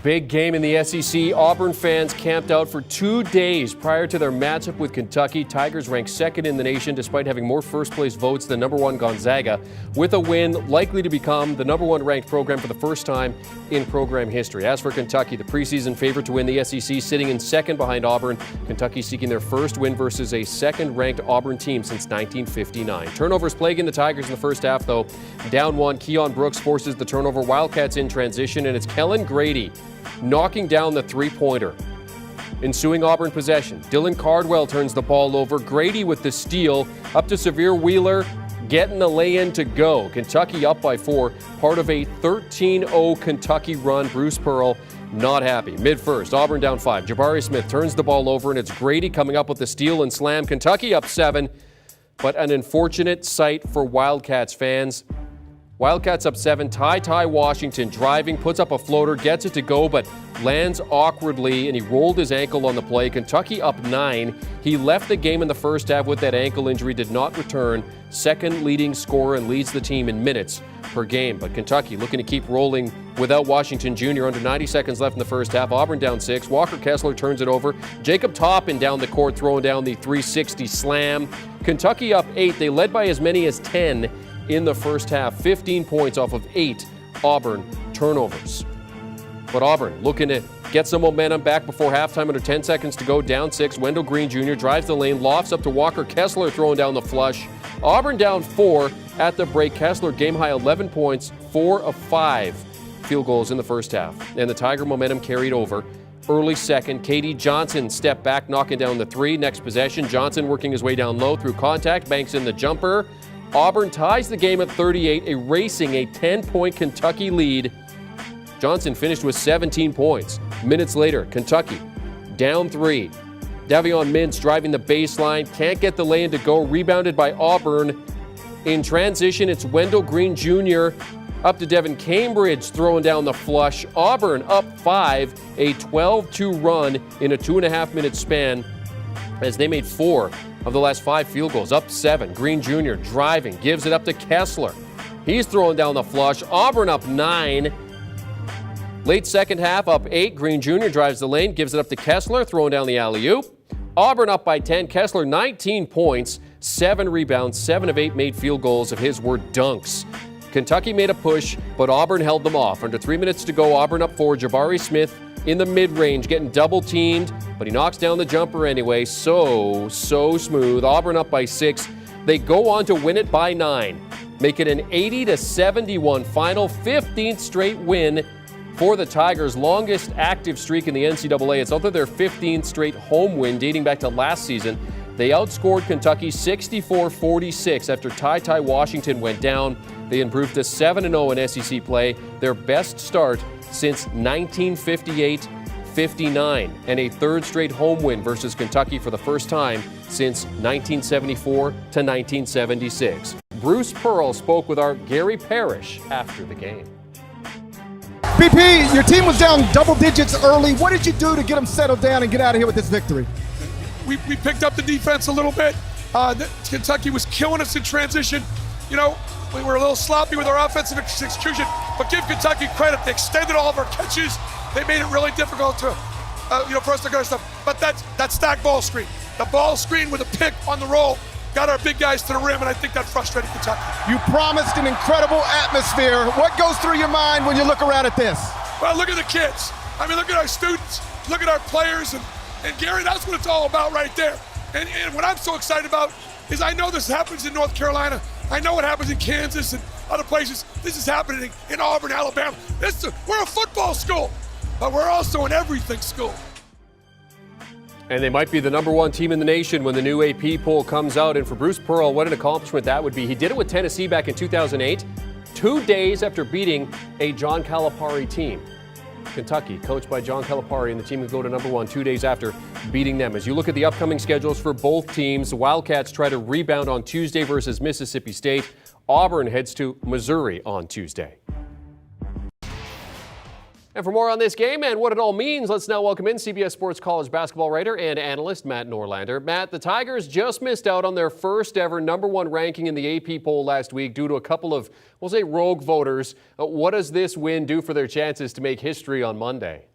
Big game in the SEC. Auburn fans camped out for 2 days prior to their matchup with Kentucky. Tigers ranked second in the nation despite having more first-place votes than number one Gonzaga. With a win, likely to become the number one ranked program for the first time in program history. As for Kentucky, the preseason favorite to win the SEC, sitting in second behind Auburn. Kentucky seeking their first win versus a second-ranked Auburn team since 1959. Turnovers plaguing the Tigers in the first half, though. Down one, Keon Brooks forces the turnover. Wildcats in transition, and it's Kellen Grady knocking down the three-pointer. Ensuing Auburn possession, Dylan Cardwell turns the ball over. Grady with the steal, up to Severe Wheeler, getting the lay-in to go. Kentucky up by 4, part of a 13-0 Kentucky run. Bruce Pearl not happy. Mid-first, Auburn down 5. Jabari Smith turns the ball over, and it's Grady coming up with the steal and slam. Kentucky up 7, but an unfortunate sight for Wildcats fans. Wildcats up 7. Ty Washington driving, puts up a floater, gets it to go, but lands awkwardly, and he rolled his ankle on the play. Kentucky up 9. He left the game in the first half with that ankle injury, did not return. Second leading scorer and leads the team in minutes per game. But Kentucky looking to keep rolling without Washington Jr. Under 90 seconds left in the first half. Auburn down 6. Walker Kessler turns it over. Jacob Toppin down the court, throwing down the 360 slam. Kentucky up 8. They led by as many as 10 in the first half. 15 points off of 8 Auburn turnovers. But Auburn looking to get some momentum back before halftime. Under 10 seconds to go, down 6. Wendell Green Jr. drives the lane, lofts up to Walker Kessler, throwing down the flush. Auburn down 4 at the break. Kessler game high 11 points, 4 of 5 field goals in the first half. And the Tiger momentum carried over. Early second, KD Johnson stepped back, knocking down the 3. Next possession, Johnson working his way down low through contact, banks in the jumper. Auburn ties the game at 38, erasing a 10-point Kentucky lead. Johnson finished with 17 points. Minutes later, Kentucky down 3. Davion Mintz driving the baseline, can't get the lay-in to go, rebounded by Auburn. In transition, it's Wendell Green Jr. up to Devin Cambridge throwing down the flush. Auburn up 5, a 12-2 run in a 2.5-minute span as they made 4 of the last 5 field goals. Up 7. Green Jr. driving, gives it up to Kessler. He's throwing down the flush. Auburn up 9. Late second half, up 8. Green Jr. drives the lane, gives it up to Kessler, throwing down the alley-oop. Auburn up by 10. Kessler 19 points, 7 rebounds, 7 of 8 made field goals of his were dunks. Kentucky made a push, but Auburn held them off. Under 3 minutes to go, Auburn up 4. Jabari Smith in the mid-range, getting double-teamed, but he knocks down the jumper anyway. So smooth. Auburn up by 6. They go on to win it by 9. Make it an 80-71 final, 15th straight win for the Tigers, longest active streak in the NCAA. It's also their 15th straight home win dating back to last season. They outscored Kentucky 64-46 after Ty Washington went down. They improved to 7-0 in SEC play, their best start since 1958-59, and a third straight home win versus Kentucky for the first time since 1974 to 1976. Bruce Pearl spoke with our Gary Parrish after the game. BP, your team was down double digits early. What did you do to get them settled down and get out of here with this victory? We picked up the defense a little bit. Kentucky was killing us in transition. You know, we were a little sloppy with our offensive execution, but give Kentucky credit. They extended all of our catches. They made it really difficult to, for us to go stuff. But that stack ball screen, the ball screen with a pick on the roll, got our big guys to the rim, and I think that frustrated Kentucky. You promised an incredible atmosphere. What goes through your mind when you look around at this? Well, look at the kids. I mean, look at our students, look at our players, and Gary, that's what it's all about right there. And what I'm so excited about is I know this happens in North Carolina. I know what happens in Kansas and other places. This is happening in Auburn, Alabama. We're a football school, but we're also an everything school. And they might be the number one team in the nation when the new AP poll comes out. And for Bruce Pearl, what an accomplishment that would be. He did it with Tennessee back in 2008, 2 days after beating a John Calipari team. Kentucky, coached by John Calipari, and the team would go to number 1 2 days after beating them. As you look at the upcoming schedules for both teams, the Wildcats try to rebound on Tuesday versus Mississippi State. Auburn heads to Missouri on Tuesday. And for more on this game and what it all means, let's now welcome in CBS Sports college basketball writer and analyst Matt Norlander. Matt, the Tigers just missed out on their first ever number 1 ranking in the AP poll last week due to a couple of, we'll say, rogue voters. What does this win do for their chances to make history on Monday?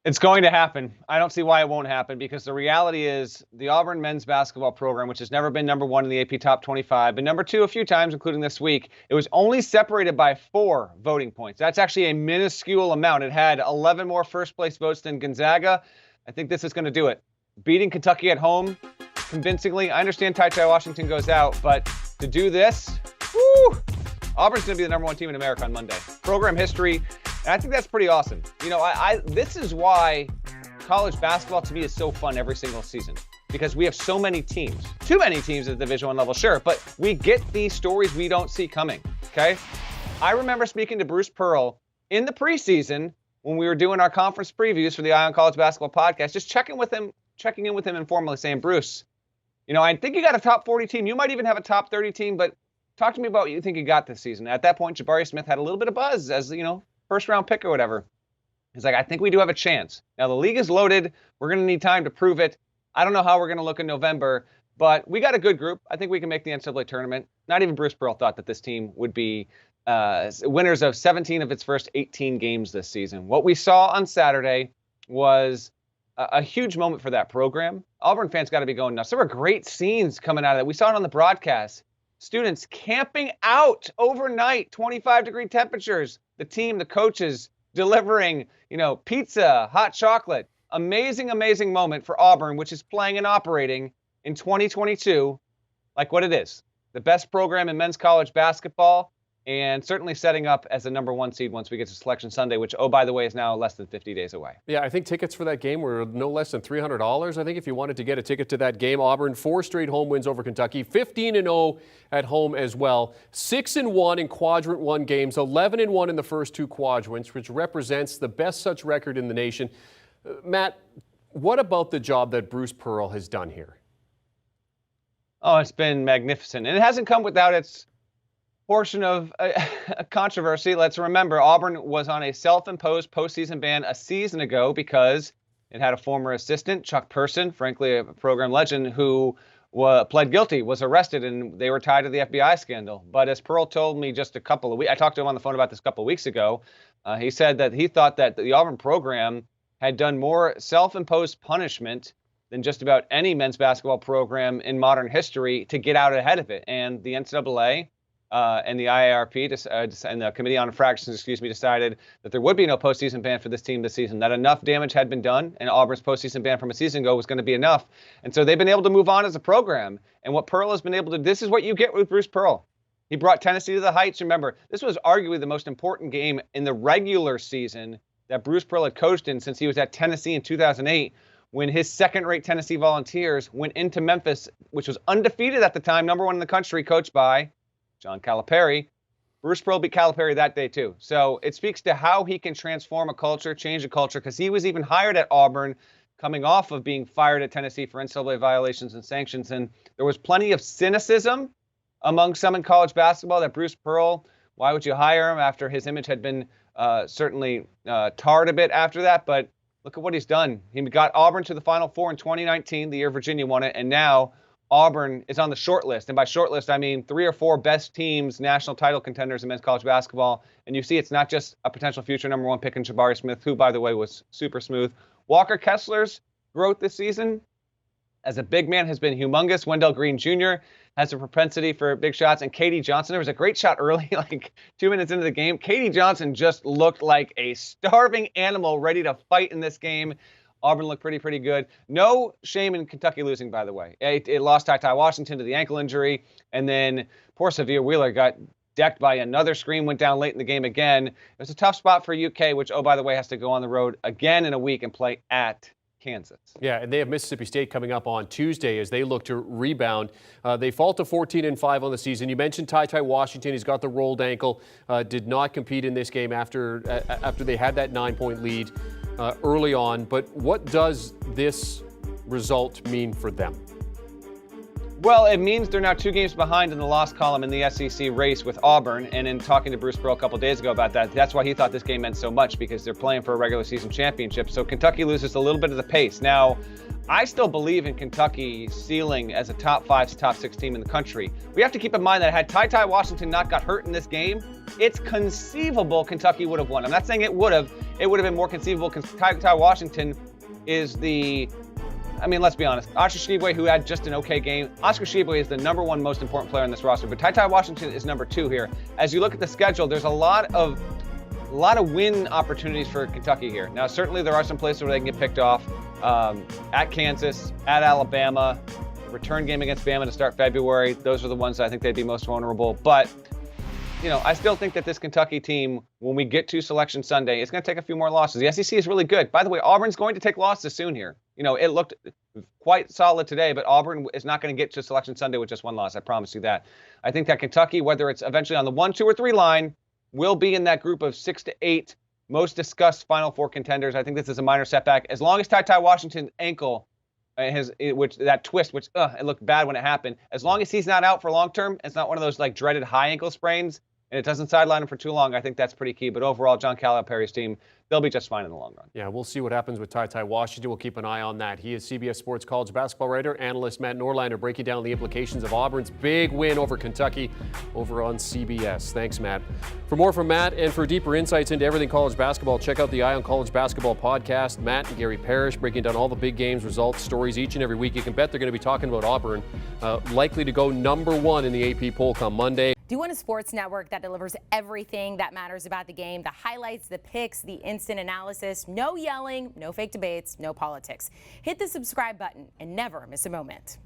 It's going to happen. I don't see why it won't happen, because the reality is the Auburn men's basketball program, which has never been number one in the AP Top 25, but number two a few times, including this week, it was only separated by 4 voting points. That's actually a minuscule amount. It had 11 more first-place votes than Gonzaga. I think this is going to do it. Beating Kentucky at home convincingly. I understand Ty Washington goes out, but to do this, woo, Auburn's going to be the number 1 team in America on Monday. Program history. And I think that's pretty awesome. You know, this is why college basketball to me is so fun every single season, because we have so many teams. Too many teams at the Division I level, sure, but we get these stories we don't see coming, okay? I remember speaking to Bruce Pearl in the preseason when we were doing our conference previews for the Eye on College Basketball podcast, just checking in with him informally, saying, Bruce, you know, I think you got a top 40 team. You might even have a top 30 team, but talk to me about what you think you got this season. At that point, Jabari Smith had a little bit of buzz as, you know, first-round pick or whatever. He's like, I think we do have a chance. Now, the league is loaded. We're going to need time to prove it. I don't know how we're going to look in November, but we got a good group. I think we can make the NCAA tournament. Not even Bruce Pearl thought that this team would be winners of 17 of its first 18 games this season. What we saw on Saturday was a huge moment for that program. Auburn fans got to be going nuts. There were great scenes coming out of that. We saw it on the broadcast. Students camping out overnight, 25-degree temperatures. The team, the coaches delivering, you know, pizza, hot chocolate. Amazing, amazing moment for Auburn, which is playing and operating in 2022 like what it is. The best program in men's college basketball, and certainly setting up as the number 1 seed once we get to Selection Sunday, which, oh, by the way, is now less than 50 days away. Yeah, I think tickets for that game were no less than $300. I think if you wanted to get a ticket to that game, Auburn, 4 straight home wins over Kentucky, 15-0 at home as well, 6-1 in Quadrant 1 games, 11-1 in the first 2 quadrants, which represents the best such record in the nation. Matt, what about the job that Bruce Pearl has done here? Oh, it's been magnificent. And it hasn't come without its portion of a controversy. Let's remember, Auburn was on a self-imposed postseason ban a season ago because it had a former assistant, Chuck Person, frankly a program legend, who pled guilty, was arrested, and they were tied to the FBI scandal. But as Pearl told me just a couple of weeks, I talked to him on the phone about this a couple of weeks ago, he said that he thought that the Auburn program had done more self-imposed punishment than just about any men's basketball program in modern history to get out ahead of it. And the NCAA and the IARP and the Committee on Infractions, decided that there would be no postseason ban for this team this season, that enough damage had been done, and Auburn's postseason ban from a season ago was going to be enough. And so they've been able to move on as a program. And what Pearl has been able to do, this is what you get with Bruce Pearl. He brought Tennessee to the heights. Remember, this was arguably the most important game in the regular season that Bruce Pearl had coached in since he was at Tennessee in 2008, when his second-rate Tennessee Volunteers went into Memphis, which was undefeated at the time, number 1 in the country, coached by John Calipari. Bruce Pearl beat Calipari that day, too. So it speaks to how he can transform a culture, change a culture, because he was even hired at Auburn coming off of being fired at Tennessee for NCAA violations and sanctions. And there was plenty of cynicism among some in college basketball that Bruce Pearl, why would you hire him after his image had been certainly tarred a bit after that? But look at what he's done. He got Auburn to the Final Four in 2019, the year Virginia won it, and now Auburn is on the short list. And by short list, I mean 3 or 4 best teams, national title contenders in men's college basketball. And you see it's not just a potential future number 1 pick in Jabari Smith, who, by the way, was super smooth. Walker Kessler's growth this season as a big man has been humongous. Wendell Green Jr. has a propensity for big shots. And Katie Johnson, there was a great shot early, like 2 minutes into the game. Katie Johnson just looked like a starving animal ready to fight in this game. Auburn looked pretty good. No shame in Kentucky losing, by the way. It lost Ty Washington to the ankle injury, and then poor Severe Wheeler got decked by another screen, went down late in the game again. It was a tough spot for UK, which, oh, by the way, has to go on the road again in a week and play at Kansas. Yeah, and they have Mississippi State coming up on Tuesday as they look to rebound. They fall to 14-5 on the season. You mentioned Ty Washington. He's got the rolled ankle. Did not compete in this game after they had that 9-point lead early on. But what does this result mean for them? Well, it means they're now 2 games behind in the loss column in the SEC race with Auburn. And in talking to Bruce Pearl a couple days ago about that, that's why he thought this game meant so much, because they're playing for a regular season championship. So Kentucky loses a little bit of the pace. Now, I still believe in Kentucky's ceiling as a top 5, top 6 team in the country. We have to keep in mind that had Ty Washington not got hurt in this game, it's conceivable Kentucky would have won. I'm not saying it would have. It would have been more conceivable because Ty Washington is let's be honest. Oscar Tshiebwe, who had just an okay game. Oscar Tshiebwe is the number 1 most important player on this roster, but Ty Washington is number 2 here. As you look at the schedule, there's a lot of win opportunities for Kentucky here. Now, certainly there are some places where they can get picked off. At Kansas, at Alabama, return game against Bama to start February. Those are the ones that I think they'd be most vulnerable. But, I still think that this Kentucky team, when we get to Selection Sunday, it's going to take a few more losses. The SEC is really good. By the way, Auburn's going to take losses soon here. It looked quite solid today, but Auburn is not going to get to Selection Sunday with just 1 loss. I promise you that. I think that Kentucky, whether it's eventually on the 1, 2, or 3 line, will be in that group of 6 to 8 most discussed Final Four contenders. I think this is a minor setback. As long as Ty Washington's ankle, that twist, which it looked bad when it happened, as long as he's not out for long term, it's not one of those dreaded high ankle sprains, and it doesn't sideline him for too long, I think that's pretty key. But overall, John Calipari's team, they'll be just fine in the long run. Yeah, we'll see what happens with Ty Washington. We'll keep an eye on that. He is CBS Sports college basketball writer, analyst Matt Norlander, breaking down the implications of Auburn's big win over Kentucky over on CBS. Thanks, Matt. For more from Matt and for deeper insights into everything college basketball, check out the Eye on College Basketball podcast. Matt and Gary Parrish breaking down all the big games, results, stories each and every week. You can bet they're going to be talking about Auburn, likely to go number 1 in the AP poll come Monday. Do you want a sports network that delivers everything that matters about the game? The highlights, the picks, the instant analysis, no yelling, no fake debates, no politics. Hit the subscribe button and never miss a moment.